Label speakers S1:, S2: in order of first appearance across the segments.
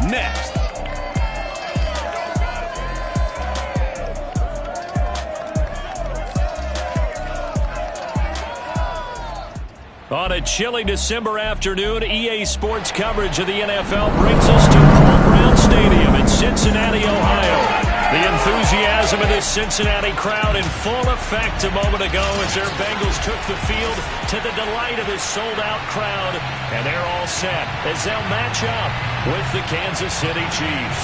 S1: next.
S2: On a chilly December afternoon, EA Sports coverage of the NFL brings us to Paul Brown Stadium in Cincinnati, Ohio. The enthusiasm of this Cincinnati crowd in full effect a moment ago as their Bengals took the field to the delight of this sold-out crowd. And they're all set as they'll match up with the Kansas City Chiefs.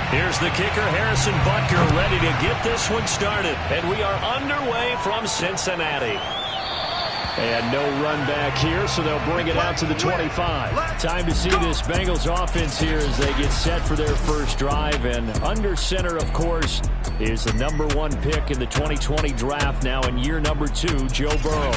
S2: Here's the kicker, Harrison Butker, ready to get this one started. And we are underway from Cincinnati. And no run back here, so they'll bring it out to the 25. Time to see this Bengals offense here as they get set for their first drive. And under center, of course, is the #1 pick in the 2020 draft, now in year #2, Joe Burrow.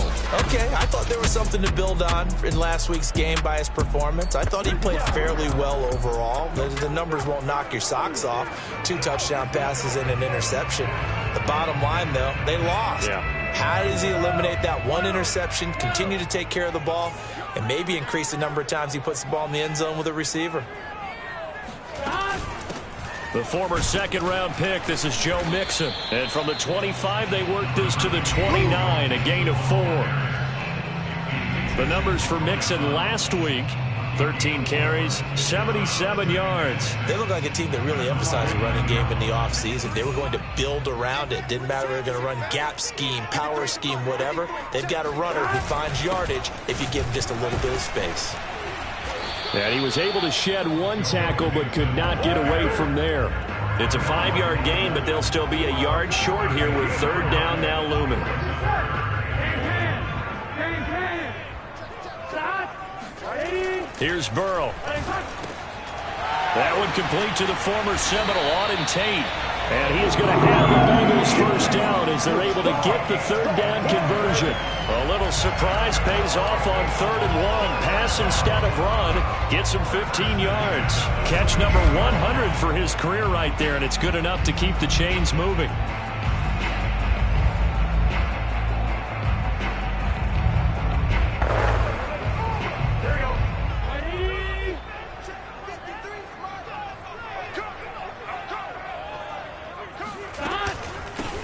S3: Okay, I thought there was something to build on in last week's game by his performance. I thought he played fairly well overall. The numbers won't knock your socks off. 2 touchdown passes and an interception. The bottom line, though, they lost.
S2: Yeah. How
S3: does he eliminate that one interception, continue to take care of the ball, and maybe increase the number of times he puts the ball in the end zone with a receiver?
S2: The former second-round pick, this is Joe Mixon. And from the 25, they work this to the 29, a gain of 4. The numbers for Mixon last week, 13 carries, 77 yards.
S3: They look like a team that really emphasized the running game in the offseason. They were going to build around it. Didn't matter if they were going to run gap scheme, power scheme, whatever. They've got a runner who finds yardage if you give him just a little bit of space.
S2: And he was able to shed 1 tackle but could not get away from there. It's a 5-yard gain, but they'll still be a yard short here with 3rd down now looming. Here's Burrow. That one complete to the former Seminole, Auden Tate. And he is going to have the Bengals first down as they're able to get the 3rd down conversion. A little surprise pays off on 3rd and 1. Pass instead of run. Gets him 15 yards. Catch number 100 for his career right there, and it's good enough to keep the chains moving.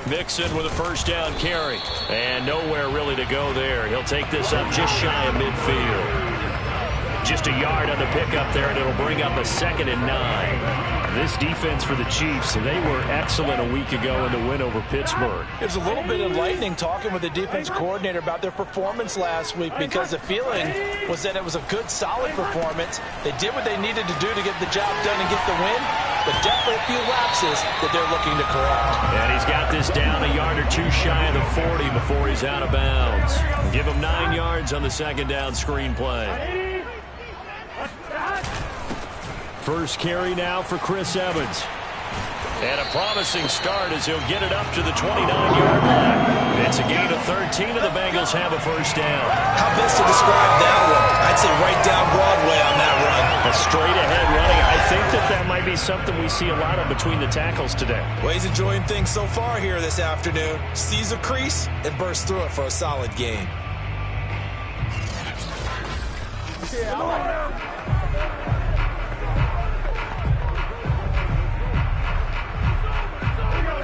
S2: Mixon with a first down carry. And nowhere really to go there. He'll take this up just shy of midfield. Just a yard on the pickup there, and it'll bring up a 2nd and 9. This defense for the Chiefs, they were excellent a week ago in the win over Pittsburgh.
S3: It was a little bit enlightening talking with the defense coordinator about their performance last week, because the feeling was that it was a good, solid performance. They did what they needed to do to get the job done and get the win, but definitely a few lapses that they're looking to correct.
S2: And he's got this down a yard or 2 shy of the 40 before he's out of bounds. Give him 9 yards on the 2nd down screen play. First carry now for Chris Evans. And a promising start as he'll get it up to the 29-yard line. It's a gain of 13, and the Bengals have a first down.
S3: How best to describe that one? I'd say right down Broadway on that run.
S2: A straight-ahead running. I think that might be something we see a lot of between the tackles today.
S3: Well, he's enjoying things so far here this afternoon. Sees a crease and bursts through it for a solid gain.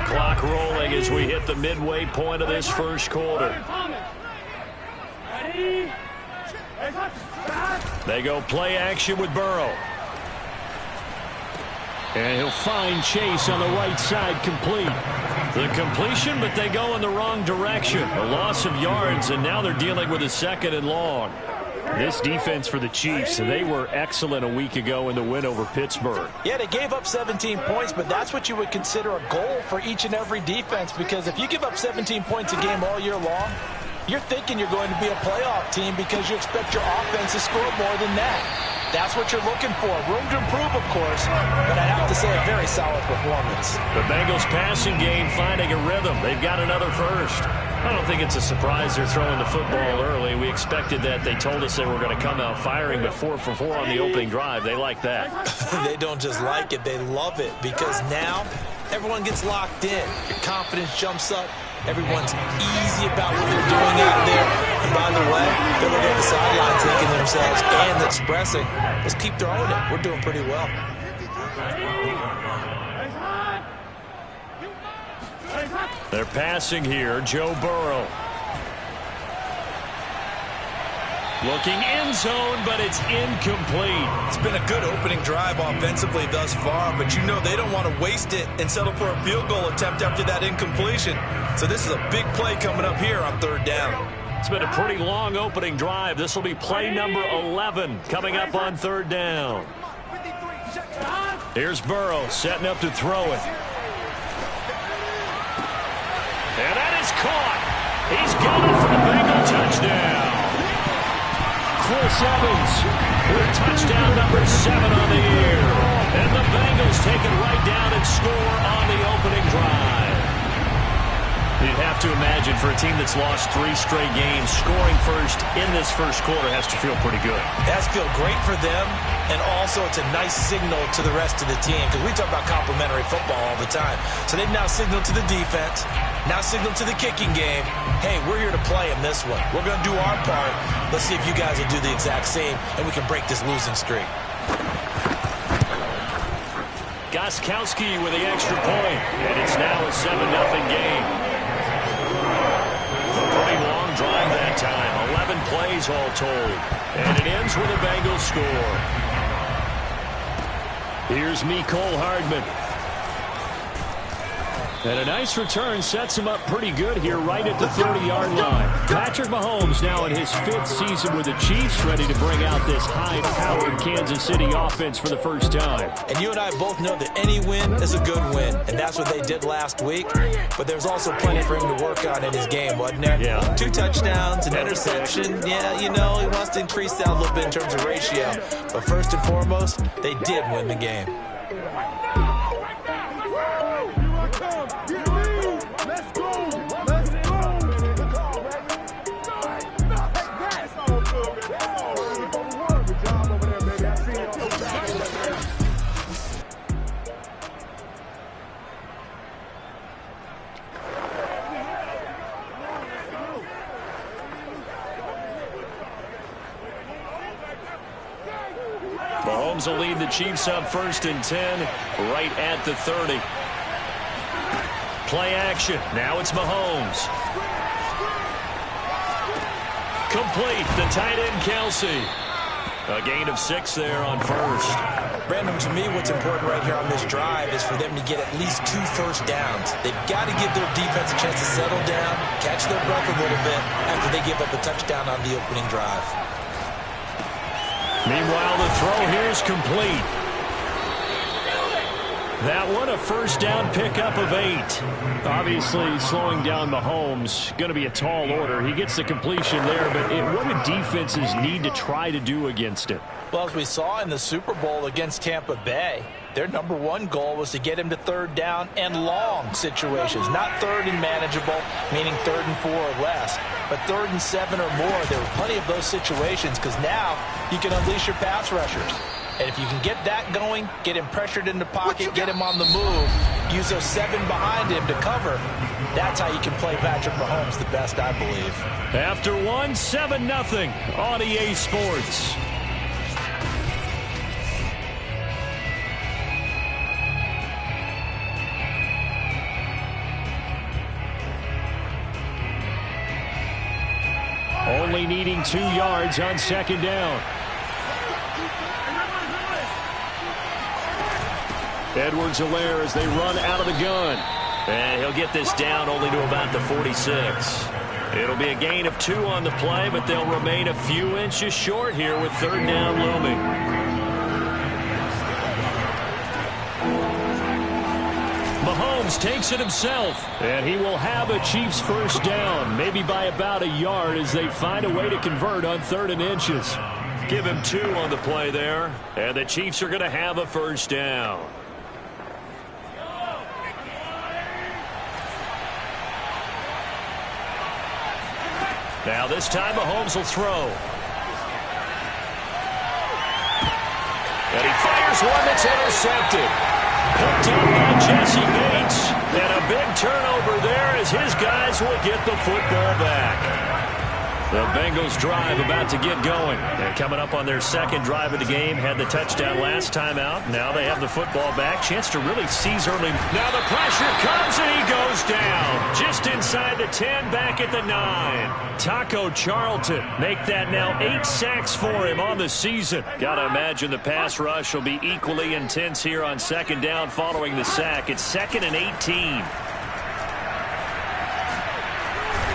S2: Clock rolling as we hit the midway point of this first quarter. They go play action with Burrow. And he'll find Chase on the right side, complete. The completion, but they go in the wrong direction. A loss of yards, and now they're dealing with a 2nd and long. This defense for the Chiefs, they were excellent a week ago in the win over Pittsburgh.
S3: Yeah, they gave up 17 points, but that's what you would consider a goal for each and every defense, because if you give up 17 points a game all year long, you're thinking you're going to be a playoff team because you expect your offense to score more than that. That's what you're looking for. Room to improve, of course, but I'd have to say a very solid performance.
S2: The Bengals passing game finding a rhythm. They've got another first. I don't think it's a surprise they're throwing the football early. We expected that. They told us they were going to come out firing, but 4 for 4 on the opening drive. They like that.
S3: They don't just like it, they love it, because now everyone gets locked in. Your confidence jumps up. Everyone's easy about what they're doing out there. And by the way, they're looking at the sideline thinking to themselves and expressing, let's keep throwing it. We're doing pretty well.
S2: They're passing here. Joe Burrow. Looking end zone, but it's incomplete.
S3: It's been a good opening drive offensively thus far, but you know they don't want to waste it and settle for a field goal attempt after that incompletion. So this is a big play coming up here on third down.
S2: It's been a pretty long opening drive. This will be play number 11 coming up on third down. Here's Burrow setting up to throw it. And that is caught. He's got it for the Bengal touchdown. Chris Evans with touchdown number 7 on the year. And the Bengals take it right down and score on the opening drive. You'd have to imagine for a team that's lost 3 straight games, scoring first in this first quarter has to feel pretty good.
S3: It has to feel great for them, and also it's a nice signal to the rest of the team because we talk about complimentary football all the time. So they've now signaled to the defense, now signaled to the kicking game, hey, we're here to play in this one. We're going to do our part. Let's see if you guys will do the exact same, and we can break this losing streak.
S2: Gostkowski with the extra point, and it's now a 7-0 game. A pretty long drive that time, 11 plays all told, and it ends with a Bengals score. Here's Mecole Hardman. And a nice return sets him up pretty good here right at the 30-yard line. Patrick Mahomes now in his 5th season with the Chiefs, ready to bring out this high-powered Kansas City offense for the first time.
S3: And you and I both know that any win is a good win, and that's what they did last week. But there's also plenty for him to work on in his game, wasn't there?
S2: Yeah.
S3: 2 touchdowns, an interception. Yeah, you know, he wants to increase that a little bit in terms of ratio. But first and foremost, they did win the game.
S2: Mahomes will lead the Chiefs up 1st and 10 right at the 30. Play action. Now it's Mahomes. Complete. The tight end, Kelsey. A gain of 6 there on first.
S3: Brandon, to me, what's important right here on this drive is for them to get at least 2 first downs. They've got to give their defense a chance to settle down, catch their breath a little bit after they give up a touchdown on the opening drive.
S2: Meanwhile, the throw here is complete. That one, a first down pickup of 8. Obviously, slowing down Mahomes, going to be a tall order. He gets the completion there, but what do defenses need to try to do against it?
S3: Well, as we saw in the Super Bowl against Tampa Bay, their number 1 goal was to get him to 3rd down and long situations. Not 3rd and manageable, meaning 3rd and 4 or less, but 3rd and 7 or more. There were plenty of those situations because now you can unleash your pass rushers. And if you can get that going, get him pressured in the pocket, get him on the move, use those 7 behind him to cover, that's how you can play Patrick Mahomes the best, I believe.
S2: After 1, 7-0 on EA Sports. Only needing 2 yards on 2nd down. Edwards-Helaire as they run out of the gun. And he'll get this down only to about the 46. It'll be a gain of 2 on the play, but they'll remain a few inches short here with 3rd down looming. Mahomes takes it himself, and he will have a Chiefs first down, maybe by about a yard as they find a way to convert on 3rd and inches. Give him 2 on the play there, and the Chiefs are going to have a first down. Now this time Mahomes will throw. And he fires one that's intercepted. Picked up by Jesse Bates. And a big turnover there as his guys will get the football back. The Bengals drive about to get going. And coming up on their second drive of the game, had the touchdown last time out. Now they have the football back. Chance to really seize early. Now the pressure comes and he goes down. Just inside the 10, back at the 9. Taco Charlton make that now 8 sacks for him on the season. Got to imagine the pass rush will be equally intense here on second down following the sack. It's 2nd and 18.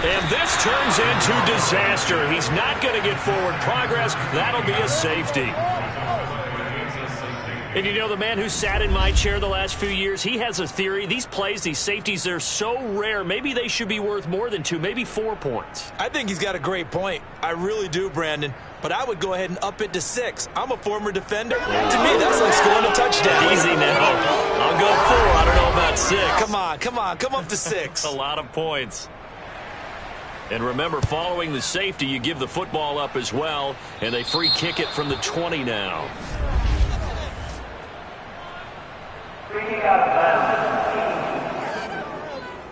S2: And this turns into disaster. He's not going to get forward progress. That'll be a safety. And you know, the man who sat in my chair the last few years, he has a theory. These plays, these safeties, they're so rare. Maybe they should be worth more than 2, maybe 4 points.
S3: I think he's got a great point. I really do, Brandon. But I would go ahead and up it to 6. I'm a former defender. To me, that's like scoring a touchdown.
S2: Easy now. I'll go 4. I don't know about 6.
S3: Come up to 6.
S2: A lot of points. And remember, following the safety, you give the football up as well, and they free kick it from the 20 now.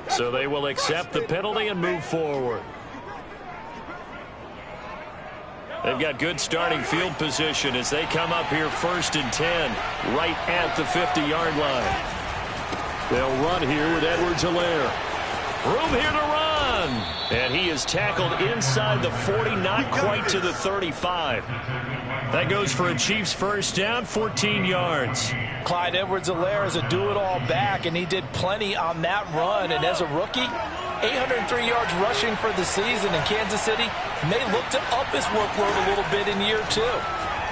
S2: So they will accept the penalty and move forward. They've got good starting field position as they come up here 1st and 10, right at the 50-yard line. They'll run here with Edwards-Helaire. Room here to run. And he is tackled inside the 40, not quite to the 35. That goes for a Chiefs first down, 14 yards.
S3: Clyde Edwards-Helaire is a do-it-all back, and he did plenty on that run. And as a rookie, 803 yards rushing for the season in Kansas City may look to up his workload a little bit in year 2.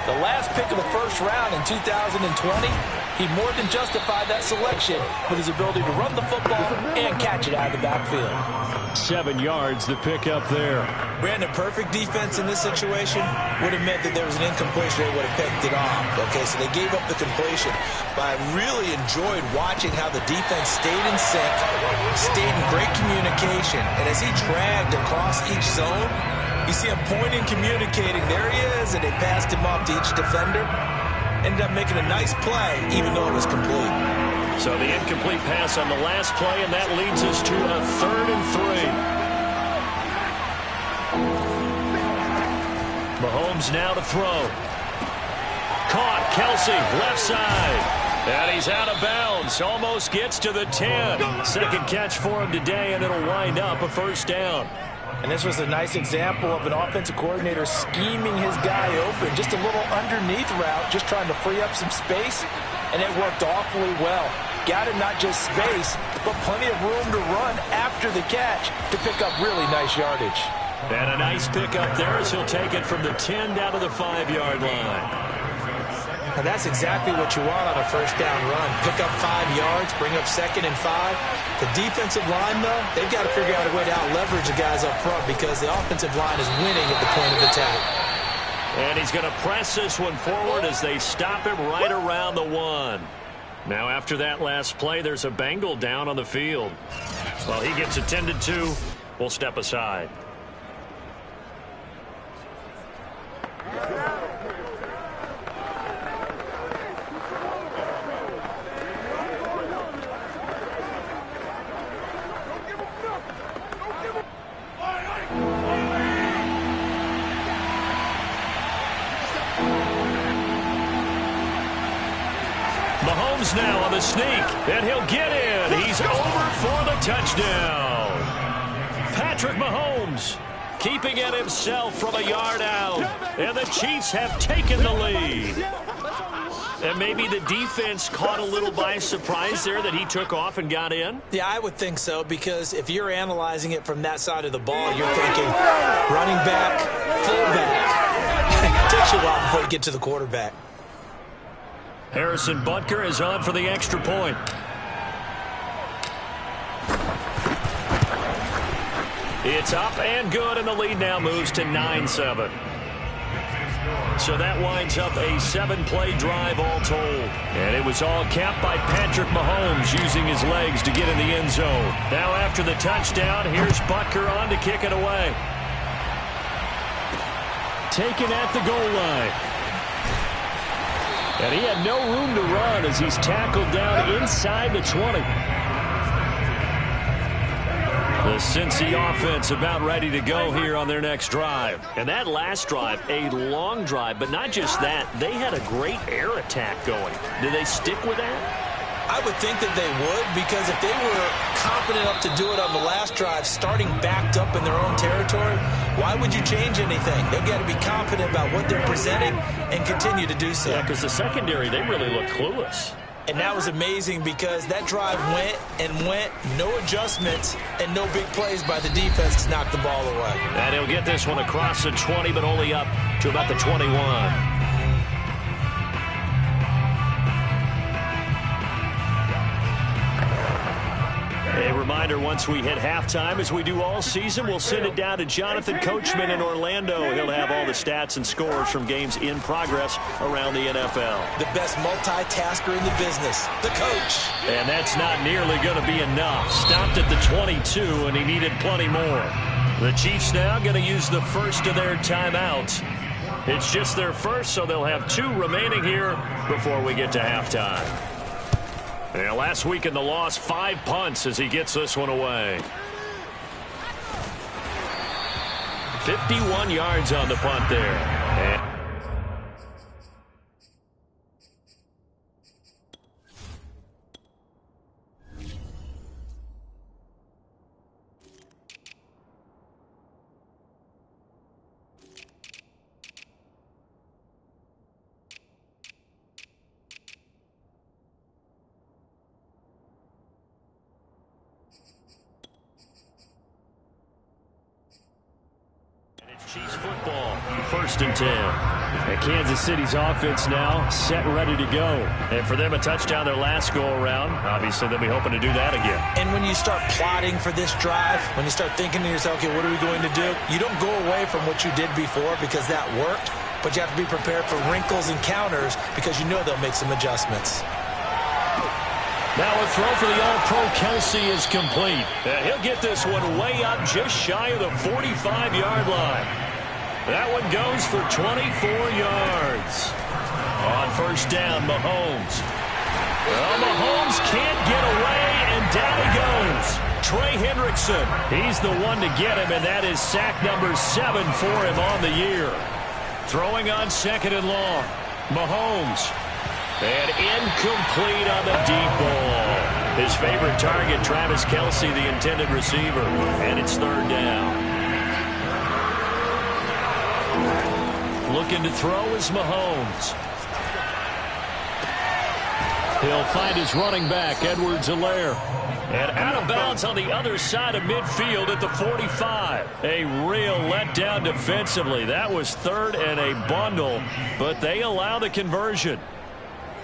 S3: The last pick of the first round in 2020, he more than justified that selection with his ability to run the football and catch it out of the backfield.
S2: 7 yards, the pick up there.
S3: Brandon, perfect defense in this situation would have meant that there was an incompletion. They would have picked it off. Okay, so they gave up the completion. But I really enjoyed watching how the defense stayed in sync, stayed in great communication. And as he dragged across each zone, you see him pointing, communicating. There he is, and they passed him off to each defender. Ended up making a nice play, even though it was complete.
S2: So the incomplete pass on the last play, and that leads us to a 3rd and 3. Mahomes now to throw. Caught, Kelsey, left side. And he's out of bounds. Almost gets to the 10. Second catch for him today, and it'll wind up a first down.
S3: And this was a nice example of an offensive coordinator scheming his guy open. Just a little underneath route, just trying to free up some space, and it worked awfully well. Got him not just space, but plenty of room to run after the catch to pick up really nice yardage.
S2: And a nice pick up there as he'll take it from the 10 down to the 5-yard line.
S3: And that's exactly what you want on a first down run. Pick up 5 yards, bring up 2nd and 5. The defensive line, though, they've got to figure out a way to out-leverage the guys up front because the offensive line is winning at the point of attack.
S2: And he's going to press this one forward as they stop him right around the 1. Now, after that last play, there's a Bengal down on the field. Well, he gets attended to. We'll step aside. Mahomes now on the sneak, and he'll get in. He's over for the touchdown. Patrick Mahomes keeping it himself from a yard out, and the Chiefs have taken the lead. And maybe the defense caught a little by surprise there that he took off and got in?
S3: Yeah, I would think so, because if you're analyzing it from that side of the ball, you're thinking running back, fullback. It takes you a while before you get to the quarterback.
S2: Harrison Butker is on for the extra point. It's up and good, and the lead now moves to 9-7. So that winds up a 7-play drive all told. And it was all capped by Patrick Mahomes using his legs to get in the end zone. Now after the touchdown, here's Butker on to kick it away. Taken at the goal line. And he had no room to run as he's tackled down inside the 20. The Cincy offense about ready to go here on their next drive. And that last drive, a long drive, but not just that. They had a great air attack going. Do they stick with that?
S3: I would think that they would, because if they were confident enough to do it on the last drive, starting backed up in their own territory, why would you change anything? They've got to be confident about what they're presenting and continue to do so.
S2: Yeah, because the secondary, they really look clueless.
S3: And that was amazing because that drive went and went, no adjustments, and no big plays by the defense to knock the ball away.
S2: And he'll get this one across the 20, but only up to about the 21. A reminder, once we hit halftime, as we do all season, we'll send it down to Jonathan Coachman in Orlando. He'll have all the stats and scores from games in progress around the NFL.
S3: The best multitasker in the business, the coach.
S2: And that's not nearly going to be enough. Stopped at the 22, and he needed plenty more. The Chiefs now going to use the first of their timeouts. It's just their first, so they'll have 2 remaining here before we get to halftime. Yeah, last week in the loss, 5 punts as he gets this one away. 51 yards on the punt there. Chiefs football, 1st and 10. And Kansas City's offense now set and ready to go. And for them, a touchdown their last go-around. Obviously, they'll be hoping to do that again.
S3: And when you start plotting for this drive, when you start thinking to yourself, okay, what are we going to do? You don't go away from what you did before because that worked, but you have to be prepared for wrinkles and counters because you know they'll make some adjustments.
S2: Now a throw for the All-Pro Kelsey is complete. And he'll get this one way up just shy of the 45-yard line. That one goes for 24 yards. On 1st down, Mahomes. Well, Mahomes can't get away, and down he goes. Trey Hendrickson, he's the one to get him, and that is sack number 7 for him on the year. Throwing on 2nd and long. Mahomes. And incomplete on the deep ball. His favorite target, Travis Kelce, the intended receiver. And it's 3rd down. Looking to throw is Mahomes. He'll find his running back, Edwards-Helaire. And out of bounds on the other side of midfield at the 45. A real letdown defensively. That was 3rd and a bundle, but they allow the conversion.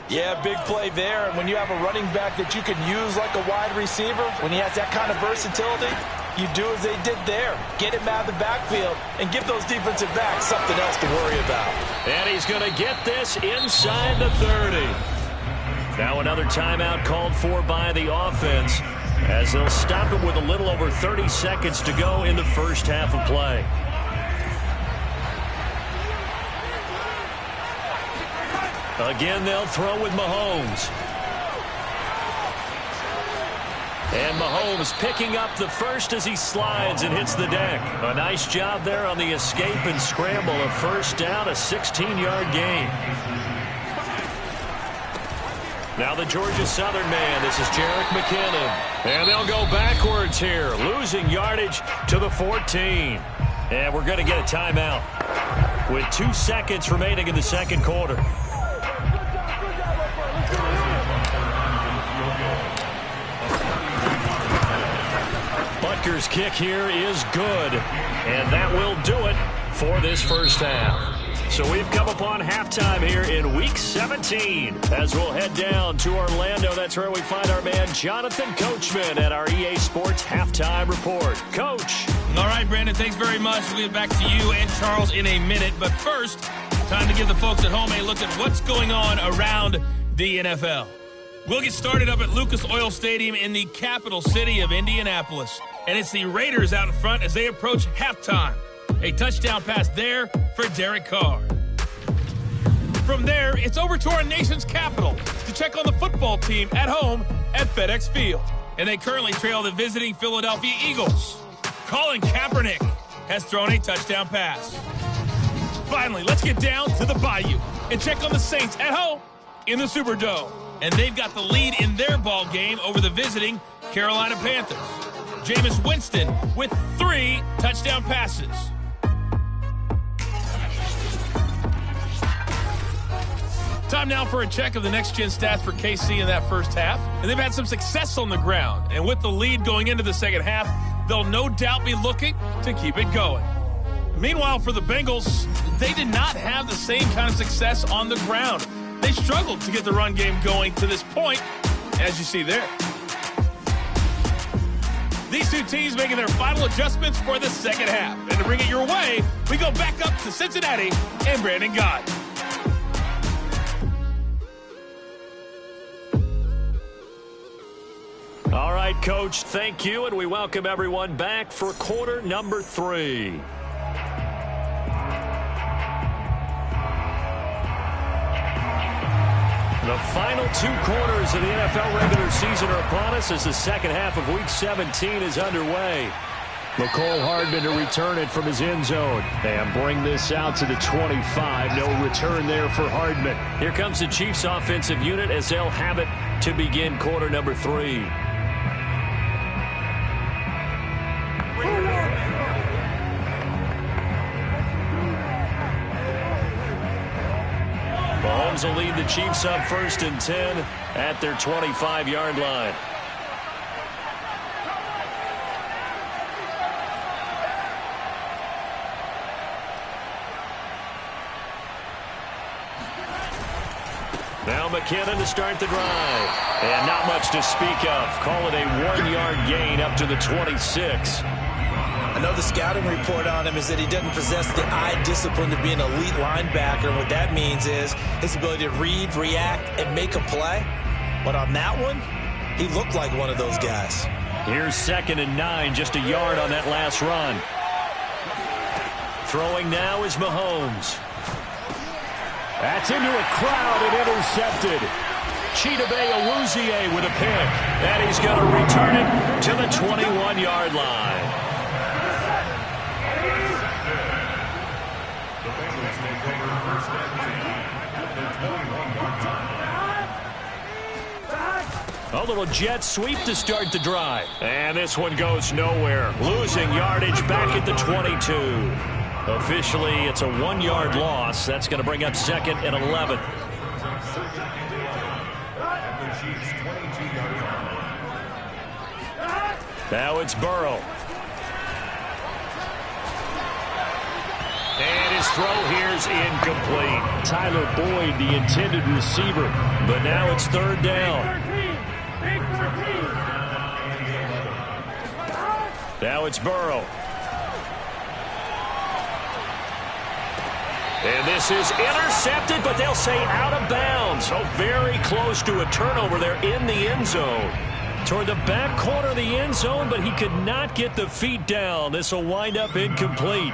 S3: Yeah, big play there. And when you have a running back that you can use like a wide receiver, when he has that kind of versatility, you do as they did there. Get him out of the backfield and give those defensive backs something else to worry about.
S2: And he's going to get this inside the 30. Now another timeout called for by the offense as they'll stop it with a little over 30 seconds to go in the first half of play. Again, they'll throw with Mahomes. And Mahomes picking up the first as he slides and hits the deck. A nice job there on the escape and scramble. A 1st down, a 16-yard gain. Now the Georgia Southern man. This is Jerick McKinnon. And they'll go backwards here, losing yardage to the 14. And we're going to get a timeout with 2 seconds remaining in the 2nd quarter. Butker's kick here is good, and that will do it for this first half. So we've come upon halftime here in Week 17 as we'll head down to Orlando. That's where we find our man Jonathan Coachman at our EA Sports Halftime Report. Coach.
S1: All right, Brandon, thanks very much. We'll get back to you and Charles in a minute. But first, time to give the folks at home a look at what's going on around the NFL. We'll get started up at Lucas Oil Stadium in the capital city of Indianapolis. And it's the Raiders out in front as they approach halftime. A touchdown pass there for Derek Carr. From there, it's over to our nation's capital to check on the football team at home at FedEx Field. and they currently trail the visiting Philadelphia Eagles. Colin Kaepernick has thrown a touchdown pass. Finally, let's get down to the Bayou and check on the Saints at home in the Superdome. And they've got the lead in their ball game over the visiting Carolina Panthers. Jameis Winston with 3 touchdown passes. Time now for a check of the next-gen stats for KC in that first half. And they've had some success on the ground. And with the lead going into the second half, they'll no doubt be looking to keep it going. Meanwhile, for the Bengals, they did not have the same kind of success on the ground. They struggled to get the run game going to this point, as you see there. These two teams making their final adjustments for the second half. And to bring it your way, we go back up to Cincinnati and Brandon Gott.
S2: All right, Coach, thank you, and we welcome everyone back for quarter number 3. The final 2 quarters of the NFL regular season are upon us as the second half of Week 17 is underway. McCole Hardman to return it from his end zone and bring this out to the 25. No return there for Hardman. Here comes the Chiefs offensive unit as they'll have it to begin quarter number 3. Mahomes will lead the Chiefs up 1st and 10 at their 25-yard line. Now McKinnon to start the drive. And not much to speak of. Call it a 1-yard gain up to the 26.
S3: I know the scouting report on him is that he doesn't possess the eye discipline to be an elite linebacker. And what that means is his ability to read, react, and make a play. But on that one, he looked like one of those guys.
S2: Here's 2nd and 9, just a yard on that last run. Throwing now is Mahomes. That's into a crowd and intercepted. Chidobe Awuzie with a pick. And he's going to return it to the 21-yard line. A little jet sweep to start the drive. And this one goes nowhere. Losing yardage back at the 22. Officially, it's a 1-yard loss. That's going to bring up 2nd and 11. Now it's Burrow. And his throw here's incomplete. Tyler Boyd, the intended receiver. But now it's 3rd down. Now it's Burrow. And this is intercepted, but they'll say out of bounds. So very close to a turnover there in the end zone. Toward the back corner of the end zone, but he could not get the feet down. This will wind up incomplete.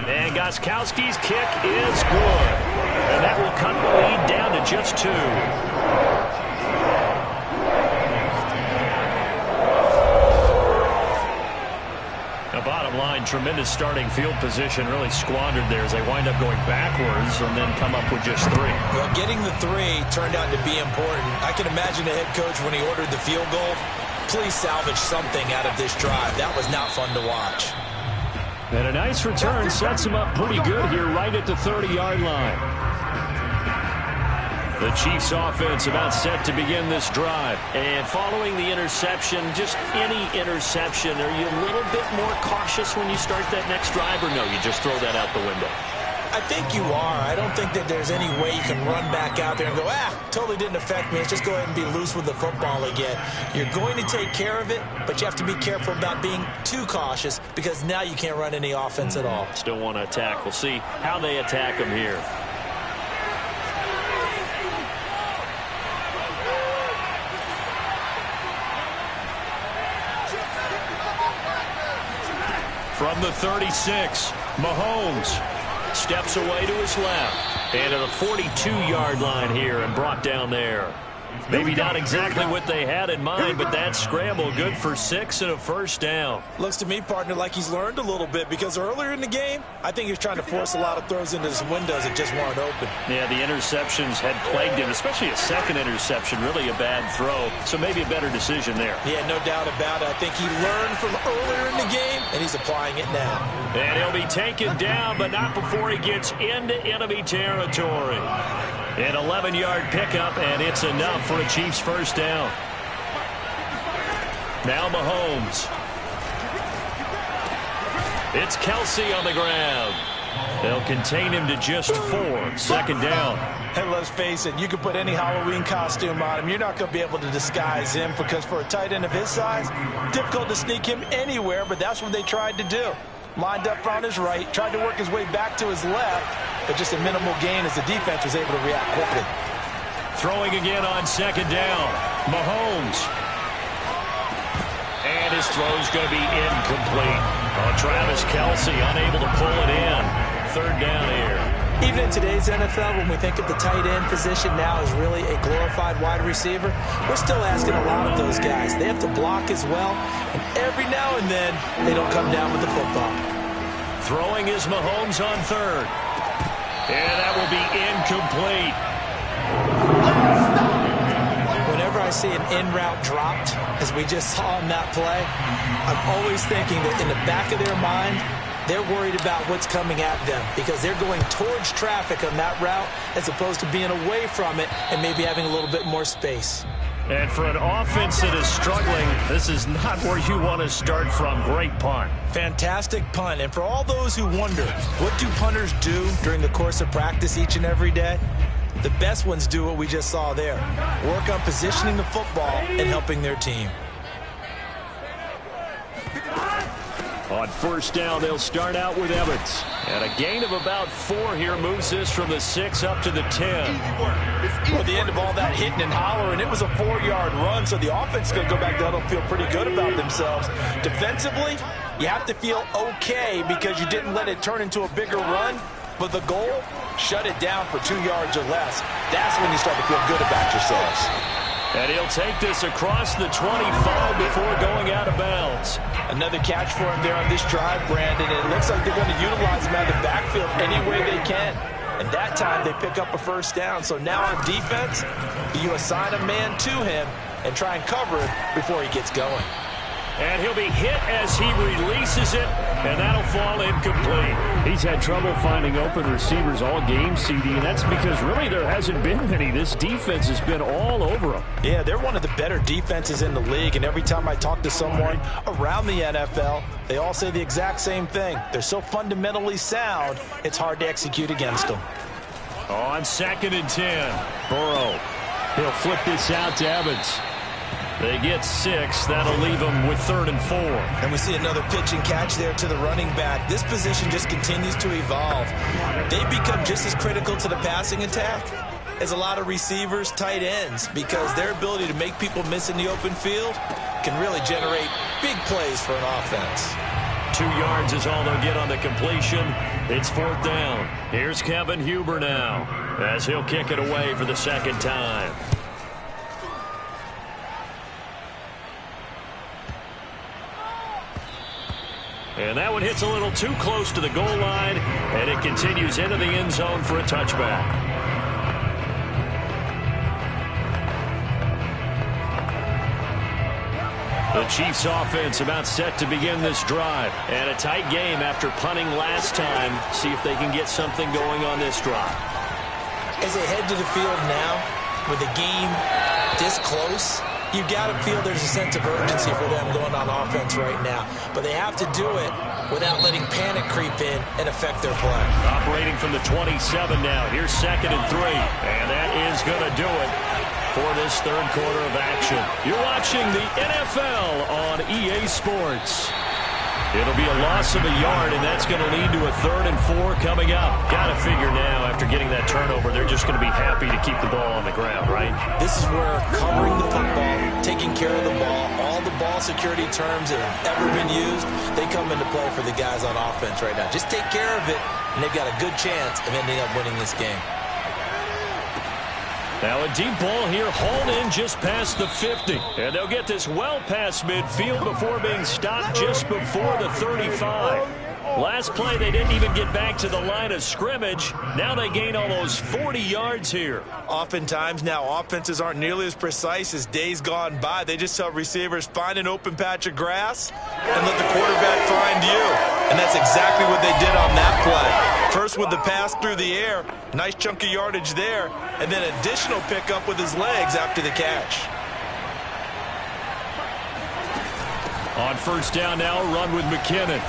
S2: And Gostkowski's kick is good. And that will cut the lead down to just 2. The bottom line, tremendous starting field position, really squandered there as they wind up going backwards and then come up with just 3.
S3: Well, getting the 3 turned out to be important. I can imagine the head coach when he ordered the field goal, please salvage something out of this drive. That was not fun to watch.
S2: And a nice return sets him up pretty good here right at the 30-yard line. The Chiefs offense about set to begin this drive. And following the interception, just any interception, are you a little bit more cautious when you start that next drive, or no, you just throw that out the window?
S3: I think you are. I don't think that there's any way you can run back out there and go, totally didn't affect me. Let's just go ahead and be loose with the football again. You're going to take care of it, but you have to be careful about being too cautious because now you can't run any offense at all.
S2: Still want to attack. We'll see how they attack them here. From the 36, Mahomes steps away to his left. And to the 42-yard line here and brought down there. Maybe not exactly what they had in mind, but that scramble good for 6 and a first down.
S3: Looks to me, partner, like he's learned a little bit, because earlier in the game, I think he was trying to force a lot of throws into his windows that just weren't open.
S2: Yeah, the interceptions had plagued him, especially a second interception, really a bad throw. So maybe a better decision there.
S3: Yeah, no doubt about it. I think he learned from earlier in the game, and he's applying it now.
S2: And he'll be taken down, but not before he gets into enemy territory. An 11-yard pickup, and it's enough for a Chiefs first down. Now Mahomes. It's Kelsey on the ground. They'll contain him to just 4. Second down.
S3: And let's face it, you can put any Halloween costume on him. You're not going to be able to disguise him, because for a tight end of his size, difficult to sneak him anywhere, but that's what they tried to do. Lined up on his right, tried to work his way back to his left, but just a minimal gain as the defense was able to react quickly.
S2: Throwing again on second down. Mahomes. And his throw's going to be incomplete. Travis Kelsey unable to pull it in. Third down here.
S3: Even in today's NFL, when we think of the tight end position now as really a glorified wide receiver, we're still asking a lot of those guys. They have to block as well, and every now and then, they don't come down with the football.
S2: Throwing is Mahomes on third. And that will be incomplete.
S3: Whenever I see an in-route dropped, as we just saw in that play, I'm always thinking that in the back of their mind, they're worried about what's coming at them, because they're going towards traffic on that route as opposed to being away from it and maybe having a little bit more space.
S2: And for an offense that is struggling, this is not where you want to start from. Great punt.
S3: Fantastic punt. And for all those who wonder, what do punters do during the course of practice each and every day? The best ones do what we just saw there. Work on positioning the football and helping their team.
S2: On first down, they'll start out with Evans. And a gain of about 4 here moves this from the 6 up to the 10.
S3: Well, at the end of all that hitting and hollering, it was a 4-yard run, so the offense is going to go back down and feel pretty good about themselves. Defensively, you have to feel okay because you didn't let it turn into a bigger run, but the goal, shut it down for 2 yards or less. That's when you start to feel good about yourselves.
S2: And he'll take this across the 25 before going out of bounds.
S3: Another catch for him there on this drive, Brandon. And it looks like they're going to utilize him out of the backfield any way they can. And that time they pick up a first down. So now on defense, you assign a man to him and try and cover it before he gets going.
S2: And he'll be hit as he releases it, and that'll fall incomplete. He's had trouble finding open receivers all game, CD, and that's because really there hasn't been many. This defense has been all over them.
S3: Yeah, they're one of the better defenses in the league, and every time I talk to someone around the NFL, they all say the exact same thing. They're so fundamentally sound, it's hard to execute against them.
S2: On 2nd and 10, Burrow. He'll flip this out to Evans. They get 6. That'll leave them with 3rd and 4.
S3: And we see another pitch and catch there to the running back. This position just continues to evolve. They become just as critical to the passing attack as a lot of receivers, tight ends, because their ability to make people miss in the open field can really generate big plays for an offense.
S2: 2 yards is all they'll get on the completion. It's 4th down. Here's Kevin Huber now as he'll kick it away for the 2nd time. And that one hits a little too close to the goal line, and it continues into the end zone for a touchback. The Chiefs offense about set to begin this drive. And a tight game after punting last time. See if they can get something going on this drive.
S3: As they head to the field now, with the game this close, you've got to feel there's a sense of urgency for them going on offense right now. But they have to do it without letting panic creep in and affect their play.
S2: Operating from the 27 now. Here's 2nd and 3. And that is going to do it for this 3rd quarter of action. You're watching the NFL on EA Sports. It'll be a loss of a yard, and that's going to lead to a 3rd and 4 coming up. Got to figure now, after getting that turnover, they're just going to be happy to keep the ball on the ground, right?
S3: This is where covering the football, taking care of the ball, all the ball security terms that have ever been used, they come into play for the guys on offense right now. Just take care of it, and they've got a good chance of ending up winning this game.
S2: Now a deep ball here, hauled in just past the 50. And they'll get this well past midfield before being stopped just before the 35. Last play, they didn't even get back to the line of scrimmage. Now they gain almost 40 yards here.
S3: Oftentimes now, offenses aren't nearly as precise as days gone by. They just tell receivers, find an open patch of grass and let the quarterback find you. And that's exactly what they did on that play. First with the pass through the air, nice chunk of yardage there, and then additional pickup with his legs after the catch.
S2: On first down now, a run with McKinnon.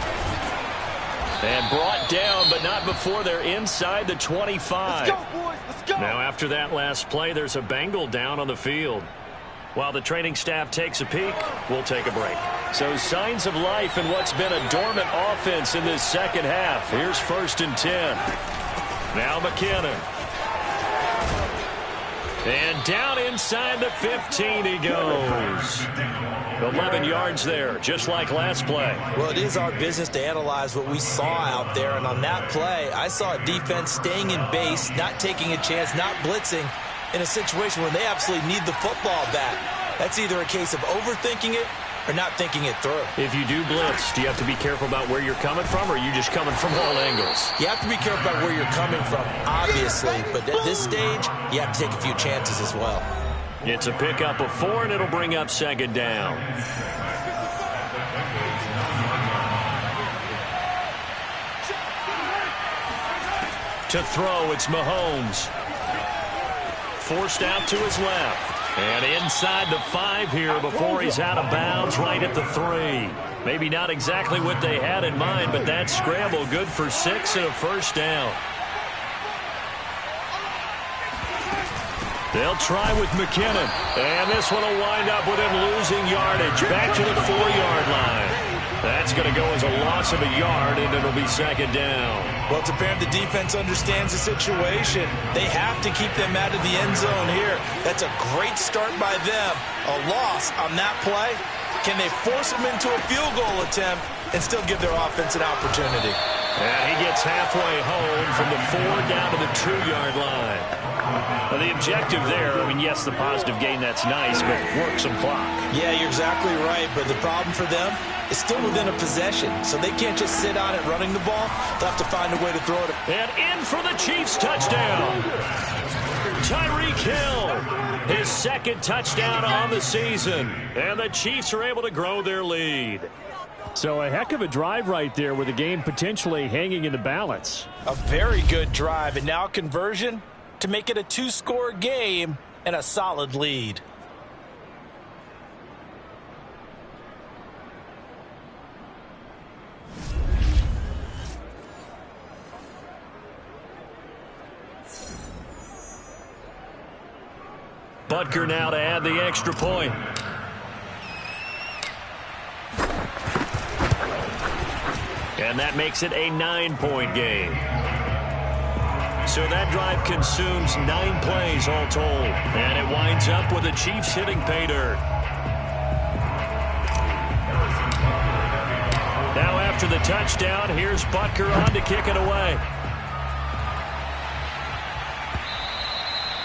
S2: And brought down, but not before they're inside the 25.
S4: Let's go, boys. Let's go.
S2: Now, after that last play, there's a Bengal down on the field. While the training staff takes a peek, we'll take a break. So signs of life in what's been a dormant offense in this second half. Here's 1st and 10. Now McKinnon. And down inside the 15 he goes. 11 yards there, just like last play.
S3: Well, it is our business to analyze what we saw out there. And on that play, I saw a defense staying in base, not taking a chance, not blitzing in a situation where they absolutely need the football back. That's either a case of overthinking it or not thinking it through.
S2: If you do blitz, do you have to be careful about where you're coming from, or are you just coming from all angles?
S3: You have to be careful about where you're coming from, obviously. But at this stage, you have to take a few chances as well.
S2: It's a pickup of 4, and it'll bring up 2nd down. To throw, it's Mahomes. Forced out to his left. And inside the 5 here before he's out of bounds right at the 3. Maybe not exactly what they had in mind, but that scramble good for 6 and a 1st down. They'll try with McKinnon. And this one will wind up with him losing yardage back to the 4-yard line. That's going to go as a loss of a yard, and it'll be 2nd down.
S3: Well, it's apparent the defense understands the situation. They have to keep them out of the end zone here. That's a great start by them. A loss on that play. Can they force them into a field goal attempt and still give their offense an opportunity?
S2: And he gets halfway home from the 4 down to the 2-yard line. Well, the objective there, I mean, yes, the positive gain, that's nice, but work some clock.
S3: Yeah, you're exactly right, but the problem for them is still within a possession, so they can't just sit on it running the ball. They'll have to find a way to throw it.
S2: And in for the Chiefs touchdown. Tyreek Hill, his 2nd touchdown on the season, and the Chiefs are able to grow their lead. So a heck of a drive right there with the game potentially hanging in the balance.
S3: A very good drive, and now conversion to make it a 2-score game and a solid lead.
S2: Butker now to add the extra point. And that makes it a 9-point game. So that drive consumes 9 plays all told. And it winds up with the Chiefs hitting pay dirt. Now after the touchdown, here's Butker on to kick it away.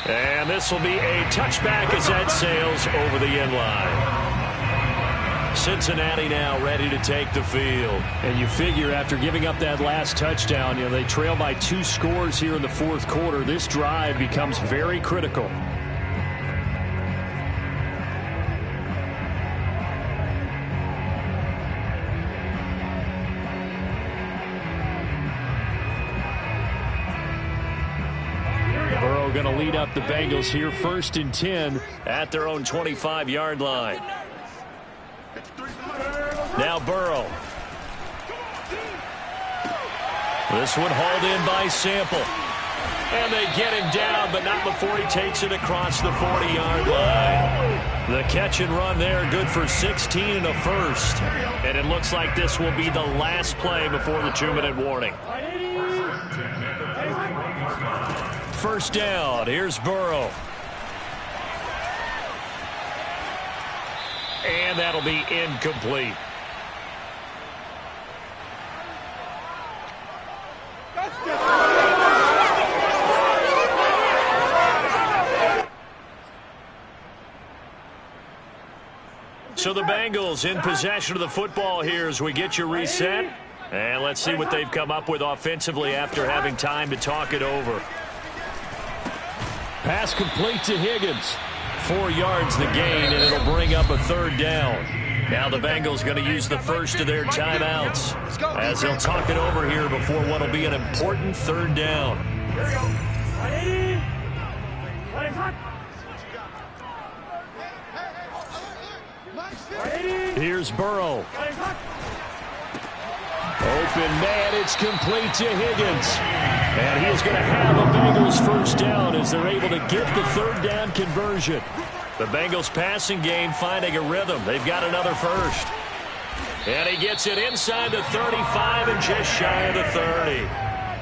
S2: And this will be a touchback as that sails over the end line. Cincinnati now ready to take the field. And you figure after giving up that last touchdown, they trail by 2 scores here in the 4th quarter. This drive becomes very critical. Burrow going to lead up the Bengals here, 1st and 10 at their own 25-yard line. Now Burrow. This one hauled in by Sample. And they get him down, but not before he takes it across the 40-yard line. The catch and run there, good for 16 and a 1st. And it looks like this will be the last play before the 2-minute warning. 1st down, here's Burrow. And that'll be incomplete. So the Bengals in possession of the football here as we get you reset. And let's see what they've come up with offensively after having time to talk it over. Pass complete to Higgins. 4 yards the gain, and it'll bring up a third down. Now the Bengals going to use the first of their timeouts as they'll talk it over here before what will be an important third down. Here's Burrow. Open man, it's complete to Higgins. And he is going to have a Bengals first down as they're able to get the third down conversion. The Bengals passing game finding a rhythm. They've got another first. And he gets it inside the 35 and just shy of the 30.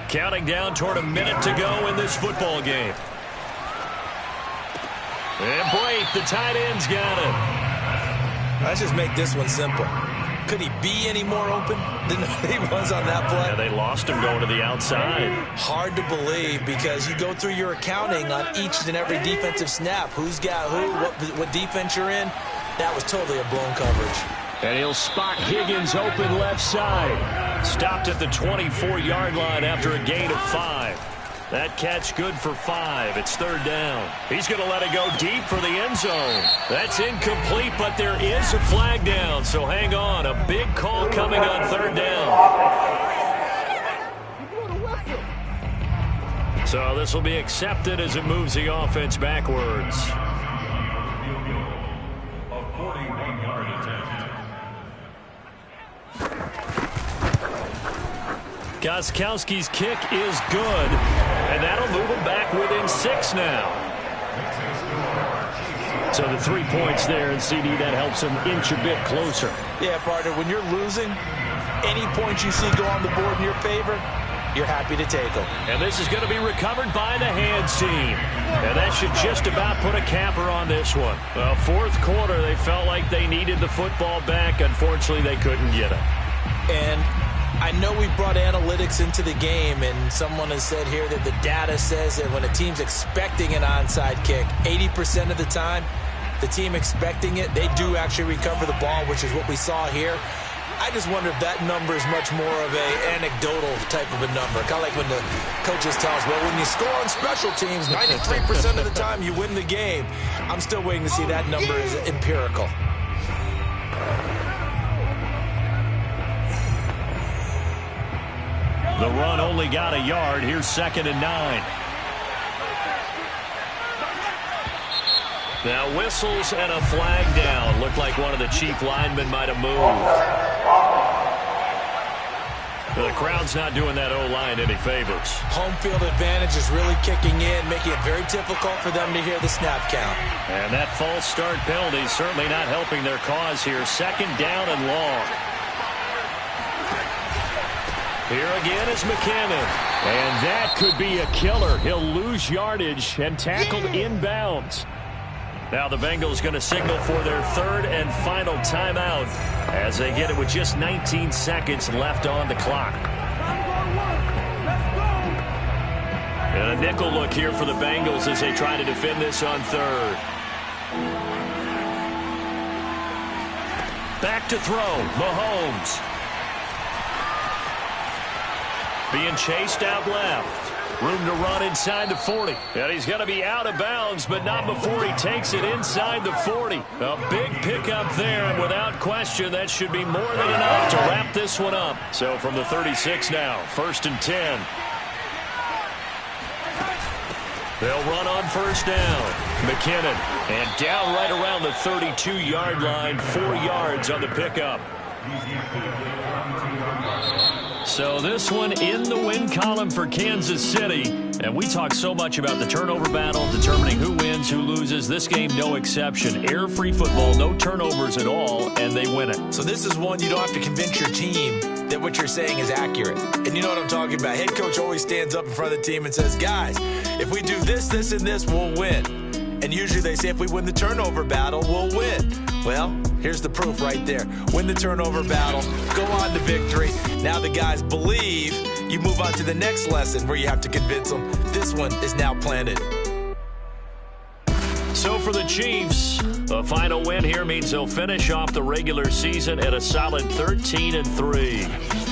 S2: Counting down toward a minute to go in this football game. And Brate, the tight end's got it.
S3: Let's just make this one simple. Could he be any more open than he was on that play?
S2: Yeah, they lost him going to the outside.
S3: Hard to believe because you go through your accounting on each and every defensive snap. Who's got who, what defense you're in. That was totally a blown coverage.
S2: And he'll spot Higgins open left side. Stopped at the 24-yard line after a gain of 5. That catch good for 5. It's third down. He's going to let it go deep for the end zone. That's incomplete, but there is a flag down, so hang on. A big call coming on third down. So this will be accepted as it moves the offense backwards. Gostkowski's kick is good, and that'll move him back within 6 now. So the 3 points there, and CD, that helps him inch a bit closer.
S3: Yeah, partner, when you're losing, any points you see go on the board in your favor, you're happy to take them.
S2: And this is going to be recovered by the hands team. And that should just about put a capper on this one. Well, fourth quarter, they felt like they needed the football back. Unfortunately, they couldn't get it.
S3: And I know we brought analytics into the game, and someone has said here that the data says that when a team's expecting an onside kick, 80% of the time, the team expecting it, they do actually recover the ball, which is what we saw here. I just wonder if that number is much more of an anecdotal type of a number. Kind of like when the coaches tell us, well, when you score on special teams, 93% of the time you win the game. I'm still waiting to see that number is empirical.
S2: The run only got a yard. Here's 2nd and 9. Now whistles and a flag down. Looked like one of the chief linemen might have moved. The crowd's not doing that O-line any favors.
S3: Home field advantage is really kicking in, making it very difficult for them to hear the snap count.
S2: And that false start penalty is certainly not helping their cause here. 2nd down and long. Here again is McKinnon. And that could be a killer. He'll lose yardage and tackled inbounds. Now the Bengals going to signal for their 3rd and final timeout as they get it with just 19 seconds left on the clock. And a nickel look here for the Bengals as they try to defend this on 3rd. Back to throw. Mahomes. Being chased out left. Room to run inside the 40. And he's going to be out of bounds, but not before he takes it inside the 40. A big pickup there, and without question, that should be more than enough to wrap this one up. So from the 36 now, 1st and 10. They'll run on 1st down. McKinnon, and down right around the 32-yard line, 4 yards on the pickup. So this one in the win column for Kansas City. And we talk so much about the turnover battle, determining who wins, who loses. This game, no exception. Air-free football, no turnovers at all, and they win it.
S3: So this is one you don't have to convince your team that what you're saying is accurate. And you know what I'm talking about. Head coach always stands up in front of the team and says, guys, if we do this, this, and this, we'll win. And usually they say if we win the turnover battle, we'll win. Well, here's the proof right there. Win the turnover battle, go on to victory. Now the guys believe. You move on to the next lesson where you have to convince them this one is now planted.
S2: So for the Chiefs. A final win here means they'll finish off the regular season at a solid 13-3.